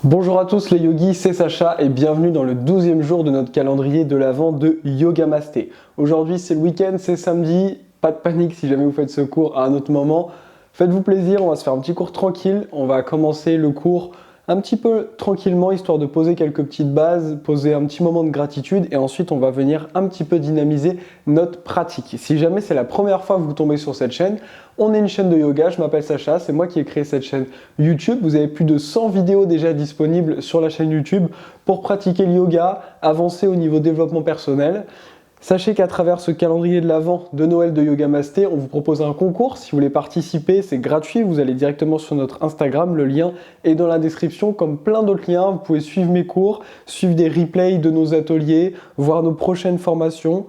Bonjour à tous les yogis, c'est Sacha et bienvenue dans le 12e jour de notre calendrier de l'Avent de Yogamasté. Aujourd'hui c'est le week-end, c'est samedi, pas de panique si jamais vous faites ce cours à un autre moment. Faites-vous plaisir, on va se faire un petit cours tranquille, on va commencer le cours un petit peu tranquillement, histoire de poser quelques petites bases, poser un petit moment de gratitude et ensuite on va venir un petit peu dynamiser notre pratique. Si jamais c'est la première fois que vous tombez sur cette chaîne, on est une chaîne de yoga, je m'appelle Sacha, c'est moi qui ai créé cette chaîne YouTube. Vous avez plus de 100 vidéos déjà disponibles sur la chaîne YouTube pour pratiquer le yoga, avancer au niveau développement personnel. Sachez qu'à travers ce calendrier de l'Avent de Noël de Yogamasté, on vous propose un concours. Si vous voulez participer, c'est gratuit. Vous allez directement sur notre Instagram. Le lien est dans la description, comme plein d'autres liens. Vous pouvez suivre mes cours, suivre des replays de nos ateliers, voir nos prochaines formations.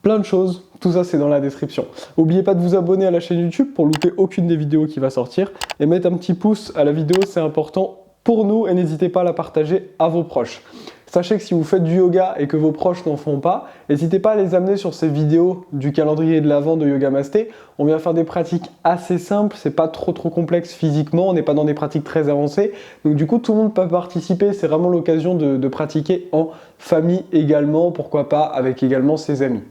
Plein de choses. Tout ça, c'est dans la description. N'oubliez pas de vous abonner à la chaîne YouTube pour louper aucune des vidéos qui va sortir. Et mettre un petit pouce à la vidéo, c'est important pour nous. Et n'hésitez pas à la partager à vos proches. Sachez que si vous faites du yoga et que vos proches n'en font pas, n'hésitez pas à les amener sur ces vidéos du calendrier de l'Avent de Yogamasté. On vient faire des pratiques assez simples, c'est pas trop complexe physiquement, on n'est pas dans des pratiques très avancées. Donc du coup, tout le monde peut participer, c'est vraiment l'occasion de pratiquer en famille également, pourquoi pas avec également ses amis.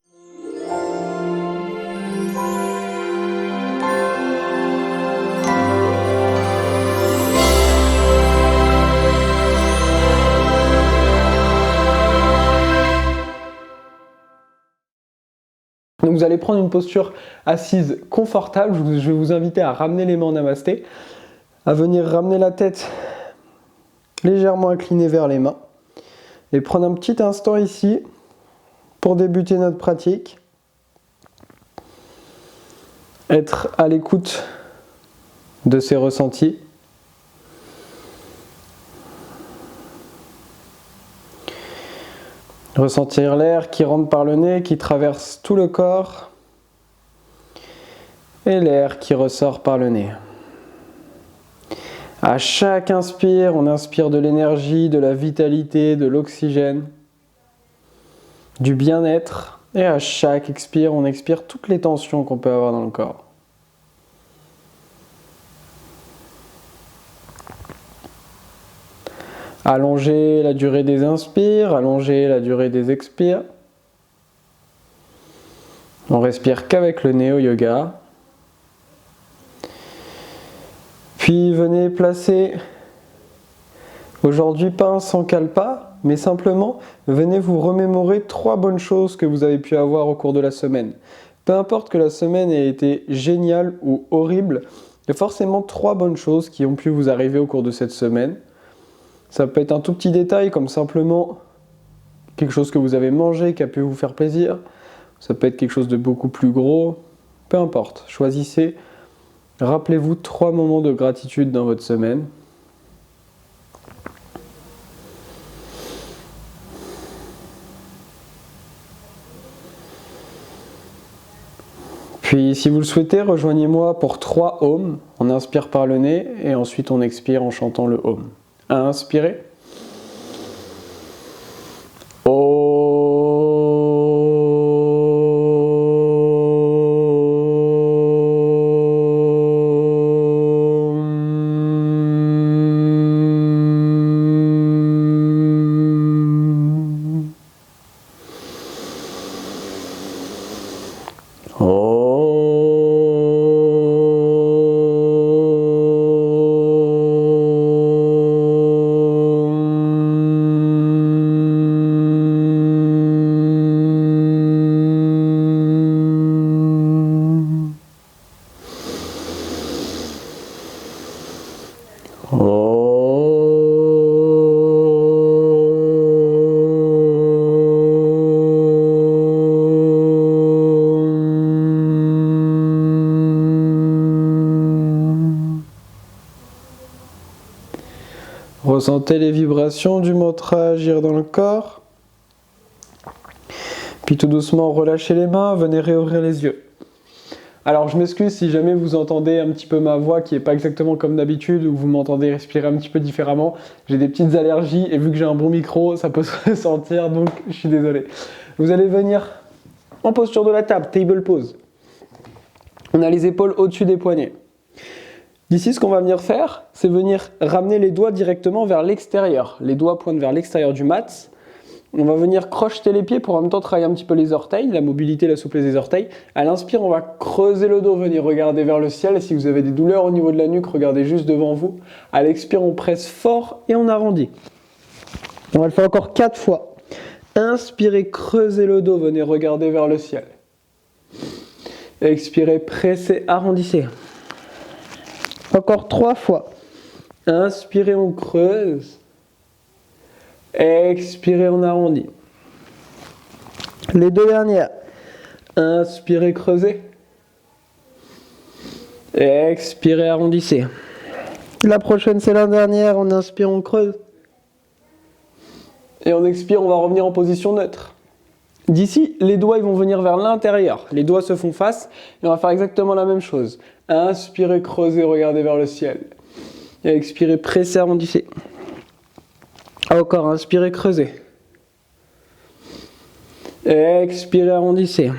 Donc vous allez prendre une posture assise confortable. Je vais vous inviter à ramener les mains en namasté, à venir ramener la tête légèrement inclinée vers les mains et prendre un petit instant ici pour débuter notre pratique. Être à l'écoute de ses ressentis. Ressentir l'air qui rentre par le nez, qui traverse tout le corps, et l'air qui ressort par le nez. À chaque inspire, on inspire de l'énergie, de la vitalité, de l'oxygène, du bien-être, et à chaque expire, on expire toutes les tensions qu'on peut avoir dans le corps. Allonger la durée des inspires, allonger la durée des expires. On respire qu'avec le nez au yoga. Puis venez placer, aujourd'hui pas un sankalpa, mais simplement venez vous remémorer 3 bonnes choses que vous avez pu avoir au cours de la semaine. Peu importe que la semaine ait été géniale ou horrible, il y a forcément 3 bonnes choses qui ont pu vous arriver au cours de cette semaine. Ça peut être un tout petit détail comme simplement quelque chose que vous avez mangé qui a pu vous faire plaisir. Ça peut être quelque chose de beaucoup plus gros. Peu importe, choisissez. Rappelez-vous 3 moments de gratitude dans votre semaine. Puis si vous le souhaitez, rejoignez-moi pour 3 ohms. On inspire par le nez et ensuite on expire en chantant le ohm. À inspirer. Ressentez les vibrations du mantra agir dans le corps. Puis tout doucement relâchez les mains, venez réouvrir les yeux. Alors je m'excuse si jamais vous entendez un petit peu ma voix qui n'est pas exactement comme d'habitude ou vous m'entendez respirer un petit peu différemment. J'ai des petites allergies et vu que j'ai un bon micro, ça peut se ressentir, donc je suis désolé. Vous allez venir en posture de la table, table pose. On a les épaules au-dessus des poignets. D'ici, ce qu'on va venir faire, c'est venir ramener les doigts directement vers l'extérieur. Les doigts pointent vers l'extérieur du mat. On va venir crocheter les pieds pour en même temps travailler un petit peu les orteils, la mobilité, la souplesse des orteils. À l'inspire, on va creuser le dos, venir regarder vers le ciel. Et si vous avez des douleurs au niveau de la nuque, regardez juste devant vous. À l'expire, on presse fort et on arrondit. On va le faire encore 4 fois. Inspirez, creusez le dos, venez regarder vers le ciel. Expirez, pressez, arrondissez. Encore 3 fois. Inspirez, on creuse. Expirez, on arrondit. Les 2 dernières. Inspirez, creusez. Expirez, arrondissez. La prochaine, c'est la dernière. On inspire, on creuse. Et on expire, on va revenir en position neutre. D'ici, les doigts ils vont venir vers l'intérieur. Les doigts se font face et on va faire exactement la même chose. Inspirez, creusez, regardez vers le ciel. Et expirez, pressez, arrondissez. Encore, inspirez, creusez. Expirez, arrondissez.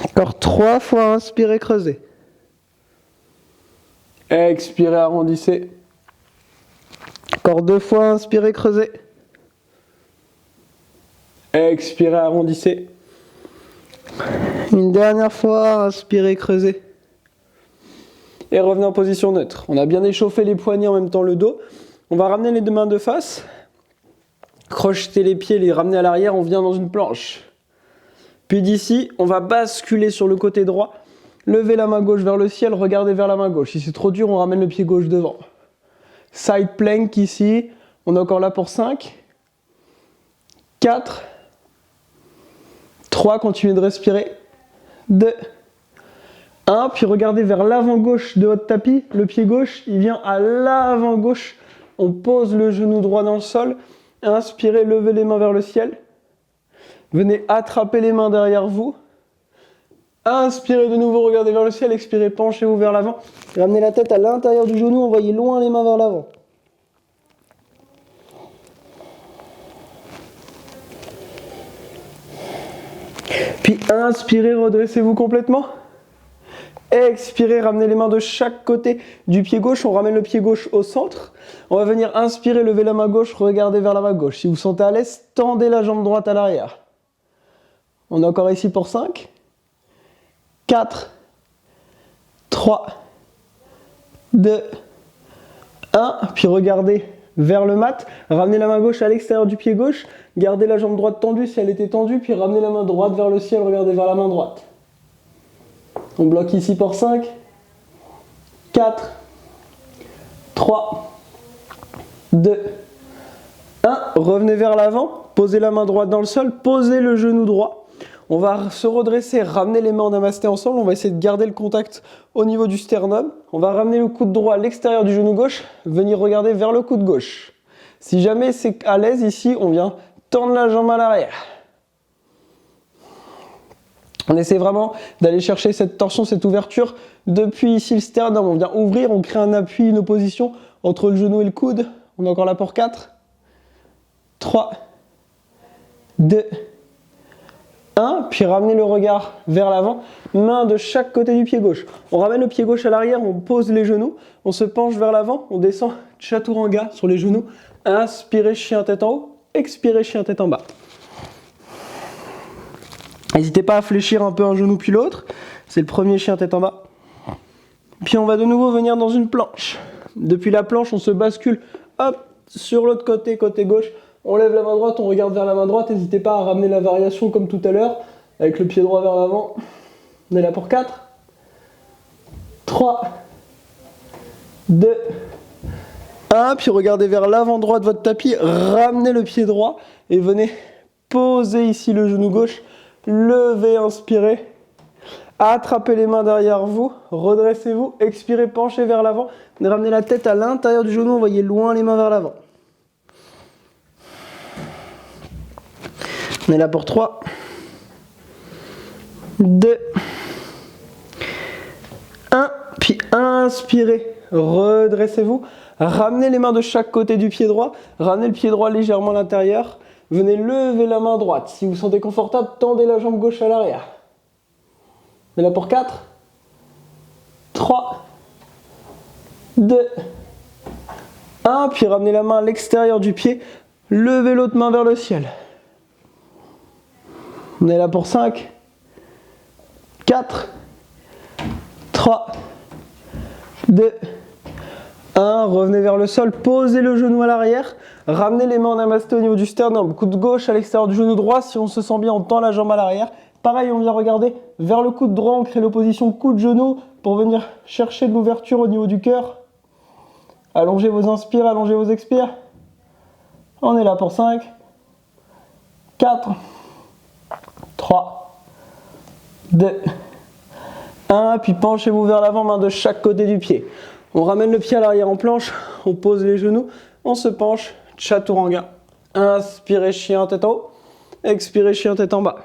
Encore 3 fois, inspirez, creusez. Expirez, arrondissez. Encore 2 fois, inspirez, creusez. Expirez, arrondissez. Une dernière fois, inspirez, creusez. Et revenez en position neutre. On a bien échauffé les poignets, en même temps le dos. On va ramener les 2 mains de face. Crocheter les pieds, les ramener à l'arrière, on vient dans une planche. Puis d'ici, on va basculer sur le côté droit. Levez la main gauche vers le ciel, regardez vers la main gauche. Si c'est trop dur, on ramène le pied gauche devant. Side plank ici. On est encore là pour 5. 4. 3, continuez de respirer. 2, 1, puis regardez vers l'avant gauche de votre tapis. Le pied gauche, il vient à l'avant gauche. On pose le genou droit dans le sol. Inspirez, levez les mains vers le ciel. Venez attraper les mains derrière vous. Inspirez de nouveau, regardez vers le ciel. Expirez, penchez-vous vers l'avant. Ramenez la tête à l'intérieur du genou, envoyez loin les mains vers l'avant. Puis inspirez, redressez-vous complètement. Expirez, ramenez les mains de chaque côté du pied gauche. On ramène le pied gauche au centre. On va venir inspirer, lever la main gauche, regardez vers la main gauche. Si vous vous sentez à l'aise, tendez la jambe droite à l'arrière. On est encore ici pour 5, 4, 3, 2, 1. Puis regardez vers le mat. Ramenez la main gauche à l'extérieur du pied gauche. Gardez la jambe droite tendue si elle était tendue. Puis ramenez la main droite vers le ciel. Regardez vers la main droite. On bloque ici pour 5, 4, 3, 2, 1. Revenez vers l'avant. Posez la main droite dans le sol. Posez le genou droit. On va se redresser, ramener les mains en namasté ensemble. On va essayer de garder le contact au niveau du sternum. On va ramener le coude droit à l'extérieur du genou gauche. Venir regarder vers le coude gauche. Si jamais c'est à l'aise ici, on vient tendre la jambe à l'arrière. On essaie vraiment d'aller chercher cette torsion, cette ouverture depuis ici le sternum. On vient ouvrir, on crée un appui, une opposition entre le genou et le coude. On est encore là pour 4, 3, 2, 1. Puis ramenez le regard vers l'avant. Main de chaque côté du pied gauche. On ramène le pied gauche à l'arrière, on pose les genoux. On se penche vers l'avant, on descend chaturanga sur les genoux. Inspirez, chien tête en haut. Expirez, chien tête en bas. N'hésitez pas à fléchir un peu un genou puis l'autre. C'est le premier chien tête en bas. Puis on va de nouveau venir dans une planche. Depuis la planche, on se bascule hop, sur l'autre côté, côté gauche. On lève la main droite, on regarde vers la main droite. N'hésitez pas à ramener la variation comme tout à l'heure, avec le pied droit vers l'avant. On est là pour 4, 3, 2, 1. Puis regardez vers l'avant droit de votre tapis. Ramenez le pied droit et venez poser ici le genou gauche. Levez, inspirez. Attrapez les mains derrière vous. Redressez-vous. Expirez, penchez vers l'avant. Ramenez la tête à l'intérieur du genou. Envoyez loin les mains vers l'avant. On est là pour 3, 2, 1. Puis inspirez. Redressez-vous. Ramenez les mains de chaque côté du pied droit. Ramenez le pied droit légèrement à l'intérieur. Venez lever la main droite. Si vous vous sentez confortable, tendez la jambe gauche à l'arrière. On est là pour 4, 3, 2, 1, puis ramenez la main à l'extérieur du pied, levez l'autre main vers le ciel. On est là pour 5, 4, 3, 2, 1, revenez vers le sol, posez le genou à l'arrière, ramenez les mains en namasté au niveau du sternum, coude gauche à l'extérieur du genou droit, si on se sent bien on tend la jambe à l'arrière. Pareil, on vient regarder vers le coude droit, on crée l'opposition coude-genou pour venir chercher de l'ouverture au niveau du cœur. Allongez vos inspires, allongez vos expires. On est là pour 5, 4, 3, 2, 1, puis penchez-vous vers l'avant, main de chaque côté du pied. On ramène le pied à l'arrière en planche, on pose les genoux, on se penche, chaturanga. Inspirez, chien tête en haut, expirez, chien tête en bas.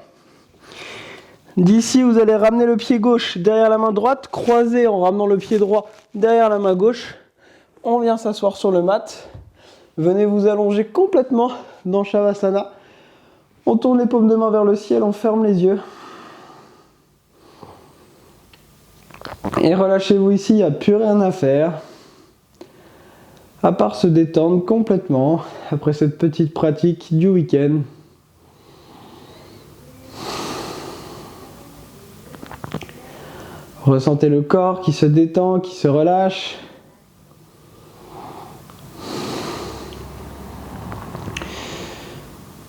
D'ici, vous allez ramener le pied gauche derrière la main droite, croiser en ramenant le pied droit derrière la main gauche. On vient s'asseoir sur le mat. Venez vous allonger complètement dans Shavasana. On tourne les paumes de main vers le ciel, on ferme les yeux. Et relâchez-vous ici, il n'y a plus rien à faire. À part se détendre complètement après cette petite pratique du week-end. Ressentez le corps qui se détend, qui se relâche.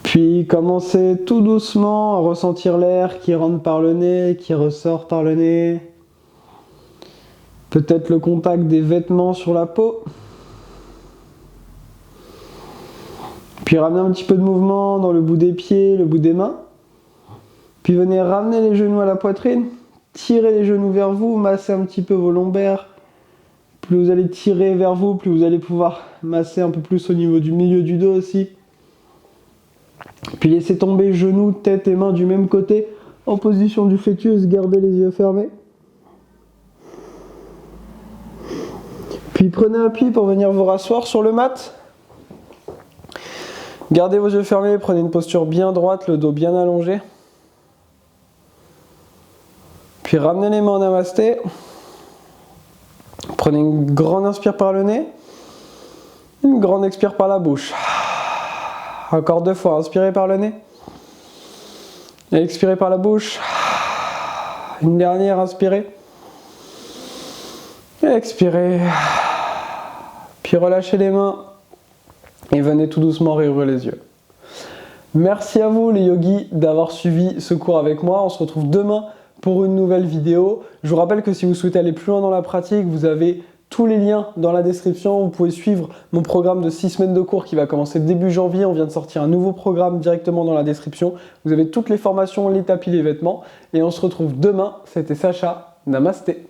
Puis commencez tout doucement à ressentir l'air qui rentre par le nez, qui ressort par le nez. Peut-être le contact des vêtements sur la peau. Puis ramenez un petit peu de mouvement dans le bout des pieds, le bout des mains. Puis venez ramener les genoux à la poitrine. Tirez les genoux vers vous, massez un petit peu vos lombaires. Plus vous allez tirer vers vous, plus vous allez pouvoir masser un peu plus au niveau du milieu du dos aussi. Puis laissez tomber genoux, tête et mains du même côté, en position du fœtus, gardez les yeux fermés. Puis prenez appui pour venir vous rasseoir sur le mat. Gardez vos yeux fermés, prenez une posture bien droite, le dos bien allongé. Puis ramenez les mains en namasté. Prenez une grande inspire par le nez, une grande expire par la bouche. Encore 2 fois, inspirez par le nez. Et expirez par la bouche. Une dernière, inspirez. Et expirez. Puis relâchez les mains. Et venez tout doucement réouvrir les yeux. Merci à vous les yogis d'avoir suivi ce cours avec moi. On se retrouve demain pour une nouvelle vidéo. Je vous rappelle que si vous souhaitez aller plus loin dans la pratique, vous avez tous les liens dans la description. Vous pouvez suivre mon programme de 6 semaines de cours qui va commencer début janvier. On vient de sortir un nouveau programme directement dans la description. Vous avez toutes les formations, les tapis, les vêtements. Et on se retrouve demain. C'était Sacha. Namasté.